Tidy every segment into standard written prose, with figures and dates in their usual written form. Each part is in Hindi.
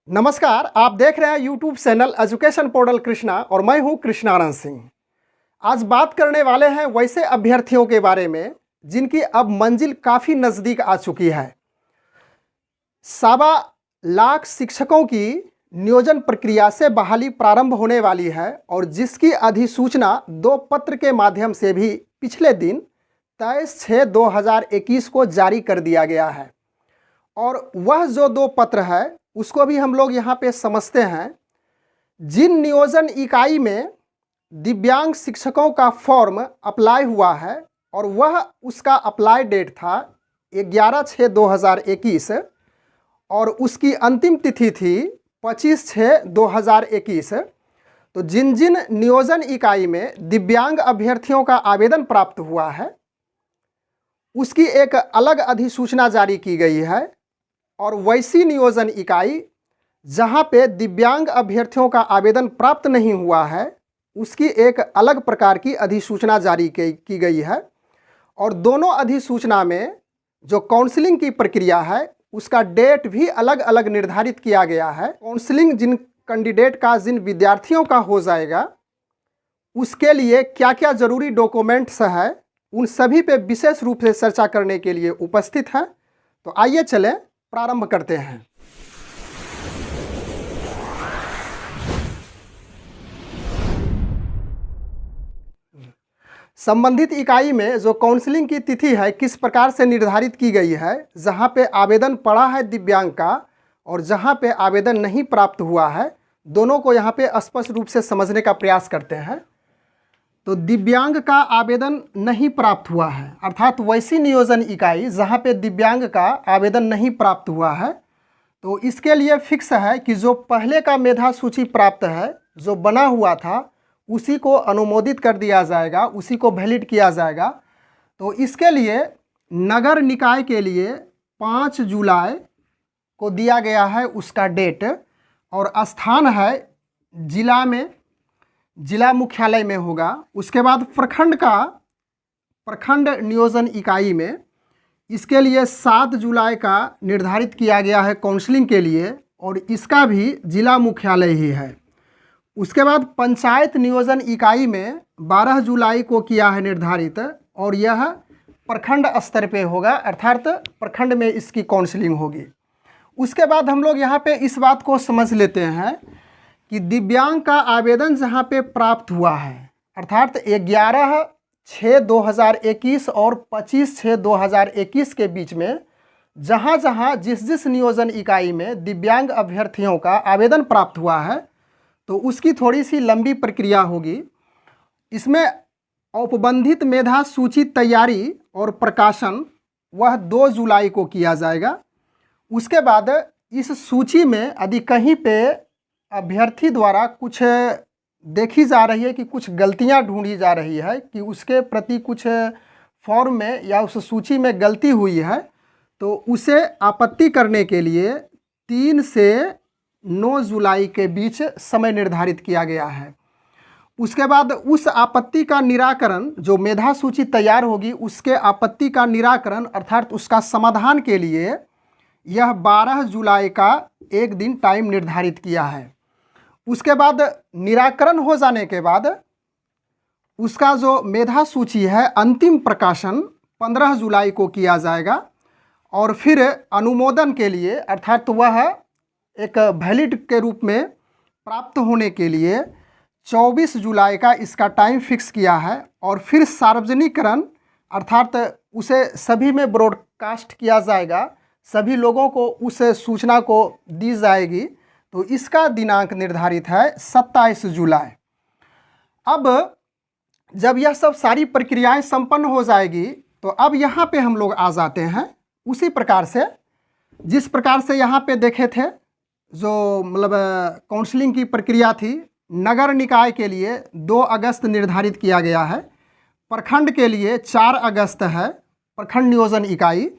नमस्कार, आप देख रहे हैं YouTube channel education portal Krishna और मैं हूं कृष्णानंद सिंह। आज बात करने वाले हैं वैसे अभ्यर्थियों के बारे में जिनकी अब मंजिल काफ़ी नज़दीक आ चुकी है। 1.25 लाख शिक्षकों की नियोजन प्रक्रिया से बहाली प्रारंभ होने वाली है और जिसकी अधिसूचना 2 पत्र के माध्यम से भी पिछले दिन 23/6/2021 को जारी कर दिया गया है। और वह जो 2 पत्र है उसको भी हम लोग यहाँ पे समझते हैं। जिन नियोजन इकाई में दिव्यांग शिक्षकों का फॉर्म अप्लाई हुआ है और वह उसका अप्लाई डेट था 11/6/2021 और उसकी अंतिम तिथि थी 25/6/2021। तो जिन जिन नियोजन इकाई में दिव्यांग अभ्यर्थियों का आवेदन प्राप्त हुआ है उसकी एक अलग अधिसूचना जारी की गई है और वैसी नियोजन इकाई जहां पे दिव्यांग अभ्यर्थियों का आवेदन प्राप्त नहीं हुआ है उसकी एक अलग प्रकार की अधिसूचना जारी की गई है। और दोनों अधिसूचना में जो काउंसलिंग की प्रक्रिया है उसका डेट भी अलग अलग निर्धारित किया गया है। काउंसलिंग जिन कैंडिडेट का, जिन विद्यार्थियों का हो जाएगा उसके लिए क्या क्या ज़रूरी डॉक्यूमेंट्स है उन सभी पे विशेष रूप से चर्चा करने के लिए उपस्थित है। तो आइए चलें प्रारंभ करते हैं। संबंधित इकाई में जो काउंसलिंग की तिथि है किस प्रकार से निर्धारित की गई है, जहां पे आवेदन पड़ा है दिव्यांग का और जहां पे आवेदन नहीं प्राप्त हुआ है, दोनों को यहां पे स्पष्ट रूप से समझने का प्रयास करते हैं। तो दिव्यांग का आवेदन नहीं प्राप्त हुआ है अर्थात वैसी नियोजन इकाई जहां पे दिव्यांग का आवेदन नहीं प्राप्त हुआ है, तो इसके लिए फिक्स है कि जो पहले का मेधा सूची प्राप्त है, जो बना हुआ था, उसी को अनुमोदित कर दिया जाएगा, उसी को वैलिड किया जाएगा। तो इसके लिए नगर निकाय के लिए 5 जुलाई को दिया गया है उसका डेट और स्थान है जिला में, जिला मुख्यालय में होगा। उसके बाद प्रखंड नियोजन इकाई में इसके लिए 7 जुलाई का निर्धारित किया गया है काउंसलिंग के लिए और इसका भी जिला मुख्यालय ही है। उसके बाद पंचायत नियोजन इकाई में 12 जुलाई को किया है निर्धारित और यह प्रखंड स्तर पे होगा अर्थात प्रखंड में इसकी काउंसलिंग होगी। उसके बाद हम लोग यहाँ पे इस बात को समझ लेते हैं कि दिव्यांग का आवेदन जहाँ पे प्राप्त हुआ है अर्थात 11/6/2021 और 25/6/2021 के बीच में जहाँ जहाँ जिस नियोजन इकाई में दिव्यांग अभ्यर्थियों का आवेदन प्राप्त हुआ है तो उसकी थोड़ी सी लंबी प्रक्रिया होगी। इसमें औपबंधित मेधा सूची तैयारी और प्रकाशन वह 2 जुलाई को किया जाएगा। उसके बाद इस सूची में यदि कहीं पे अभ्यर्थी द्वारा कुछ देखी जा रही है कि कुछ गलतियां ढूंढी जा रही है कि उसके प्रति कुछ फॉर्म में या उस सूची में गलती हुई है, तो उसे आपत्ति करने के लिए 3 से 9 जुलाई के बीच समय निर्धारित किया गया है। उसके बाद उस आपत्ति का निराकरण, जो मेधा सूची तैयार होगी उसके आपत्ति का निराकरण अर्थात उसका समाधान के लिए यह 12 जुलाई का एक दिन टाइम निर्धारित किया है। उसके बाद निराकरण हो जाने के बाद उसका जो मेधा सूची है अंतिम प्रकाशन 15 जुलाई को किया जाएगा और फिर अनुमोदन के लिए अर्थात वह एक वैलिड के रूप में प्राप्त होने के लिए 24 जुलाई का इसका टाइम फिक्स किया है और फिर सार्वजनिकरण अर्थात उसे सभी में ब्रॉडकास्ट किया जाएगा, सभी लोगों को उस सूचना को दी जाएगी। तो इसका दिनांक निर्धारित है 27 जुलाई। अब जब यह सब सारी प्रक्रियाएं संपन्न हो जाएगी तो अब यहाँ पे हम लोग आ जाते हैं उसी प्रकार से जिस प्रकार से यहाँ पे देखे थे, जो मतलब काउंसलिंग की प्रक्रिया थी। नगर निकाय के लिए 2 अगस्त निर्धारित किया गया है, प्रखंड के लिए 4 अगस्त है प्रखंड नियोजन इकाई।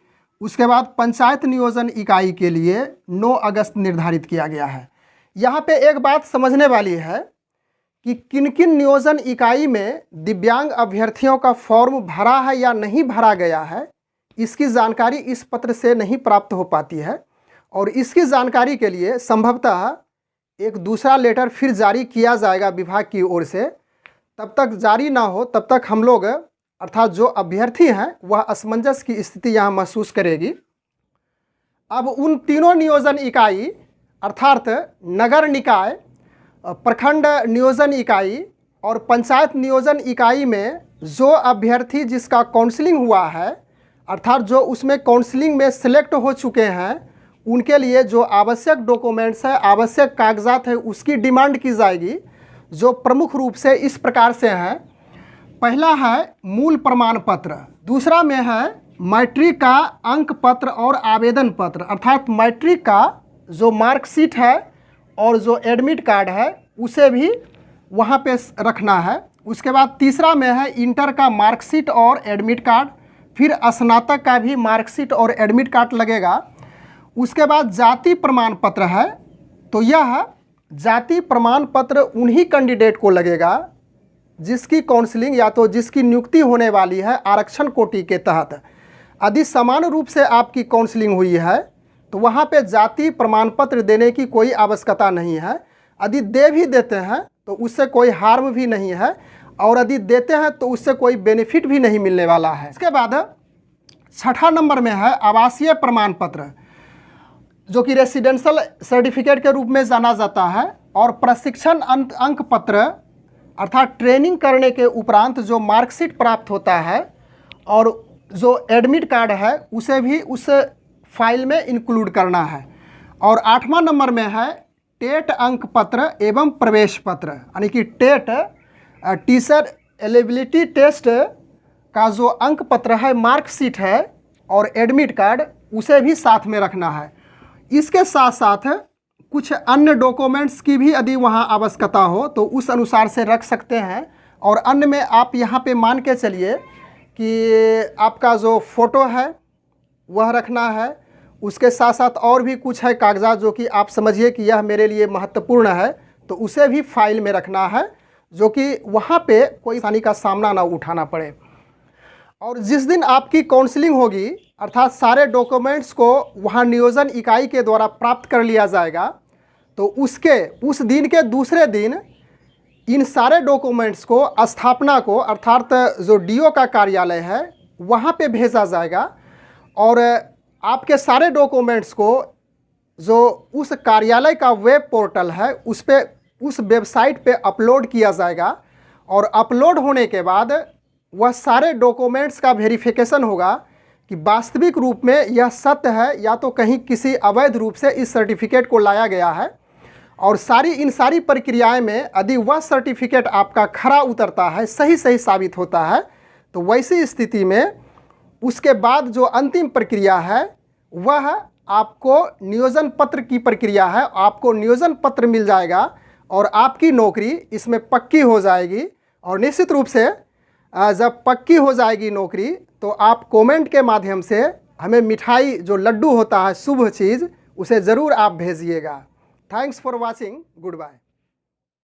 उसके बाद पंचायत नियोजन इकाई के लिए 9 अगस्त निर्धारित किया गया है। यहाँ पे एक बात समझने वाली है कि किन किन नियोजन इकाई में दिव्यांग अभ्यर्थियों का फॉर्म भरा है या नहीं भरा गया है, इसकी जानकारी इस पत्र से नहीं प्राप्त हो पाती है और इसकी जानकारी के लिए संभवतः एक दूसरा लेटर फिर जारी किया जाएगा विभाग की ओर से। तब तक जारी ना हो तब तक हम लोग अर्थात जो अभ्यर्थी हैं वह असमंजस की स्थिति यहाँ महसूस करेगी। अब उन तीनों नियोजन इकाई अर्थात नगर निकाय, प्रखंड नियोजन इकाई और पंचायत नियोजन इकाई में जो अभ्यर्थी जिसका काउंसलिंग हुआ है अर्थात जो उसमें काउंसलिंग में सिलेक्ट हो चुके हैं उनके लिए जो आवश्यक डॉक्यूमेंट्स है, आवश्यक कागजात है, उसकी डिमांड की जाएगी, जो प्रमुख रूप से इस प्रकार से हैं। पहला है मूल प्रमाण पत्र, दूसरा में है मैट्रिक का अंक पत्र और आवेदन पत्र अर्थात मैट्रिक का जो मार्कशीट है और जो एडमिट कार्ड है उसे भी वहाँ पे रखना है। उसके बाद तीसरा में है इंटर का मार्कशीट और एडमिट कार्ड, फिर स्नातक का भी मार्कशीट और एडमिट कार्ड लगेगा। उसके बाद जाति प्रमाण पत्र है, तो यह जाति प्रमाण पत्र उन्हीं कैंडिडेट को लगेगा जिसकी काउंसलिंग या तो जिसकी नियुक्ति होने वाली है आरक्षण कोटि के तहत। यदि समान रूप से आपकी काउंसलिंग हुई है तो वहाँ पे जाति प्रमाण पत्र देने की कोई आवश्यकता नहीं है। यदि दे भी देते हैं तो उससे कोई हार्म भी नहीं है और यदि देते हैं तो उससे कोई बेनिफिट भी नहीं मिलने वाला है। इसके बाद छठा नंबर में है आवासीय प्रमाण पत्र, जो कि रेसिडेंशियल सर्टिफिकेट के रूप में जाना जाता है, और प्रशिक्षण अंक पत्र अर्थात ट्रेनिंग करने के उपरांत जो मार्कशीट प्राप्त होता है और जो एडमिट कार्ड है उसे भी उस फाइल में इंक्लूड करना है। और आठवां नंबर में है टेट अंक पत्र एवं प्रवेश पत्र, यानी कि टेट टीचर एलिजिबिलिटी टेस्ट का जो अंक पत्र है, मार्कशीट है और एडमिट कार्ड उसे भी साथ में रखना है। इसके साथ साथ कुछ अन्य डॉक्यूमेंट्स की भी यदि वहाँ आवश्यकता हो तो उस अनुसार से रख सकते हैं। और अन्य में आप यहाँ पे मान के चलिए कि आपका जो फ़ोटो है वह रखना है, उसके साथ साथ और भी कुछ है कागजात जो कि आप समझिए कि यह मेरे लिए महत्वपूर्ण है, तो उसे भी फाइल में रखना है, जो कि वहाँ पे कोई परेशानी का सामना ना उठाना पड़े। और जिस दिन आपकी काउंसलिंग होगी अर्थात सारे डॉक्यूमेंट्स को वहाँ नियोजन इकाई के द्वारा प्राप्त कर लिया जाएगा, तो उस दिन के दूसरे दिन इन सारे डॉक्यूमेंट्स को स्थापना को अर्थात जो डीओ का कार्यालय है वहाँ पे भेजा जाएगा और आपके सारे डॉक्यूमेंट्स को जो उस कार्यालय का वेब पोर्टल है उस वेबसाइट पे अपलोड किया जाएगा। और अपलोड होने के बाद वह सारे डॉक्यूमेंट्स का वेरिफिकेशन होगा कि वास्तविक रूप में यह सत्य है या तो कहीं किसी अवैध रूप से इस सर्टिफिकेट को लाया गया है। और इन सारी प्रक्रियाएं में यदि वह सर्टिफिकेट आपका खरा उतरता है, सही साबित होता है, तो वैसी स्थिति में उसके बाद जो अंतिम प्रक्रिया है वह आपको नियोजन पत्र की प्रक्रिया है। आपको नियोजन पत्र मिल जाएगा और आपकी नौकरी इसमें पक्की हो जाएगी। और निश्चित रूप से जब पक्की हो जाएगी नौकरी तो आप कमेंट के माध्यम से हमें मिठाई जो लड्डू होता है शुभ चीज़, उसे ज़रूर आप भेजिएगा। Thanks for watching, good bye.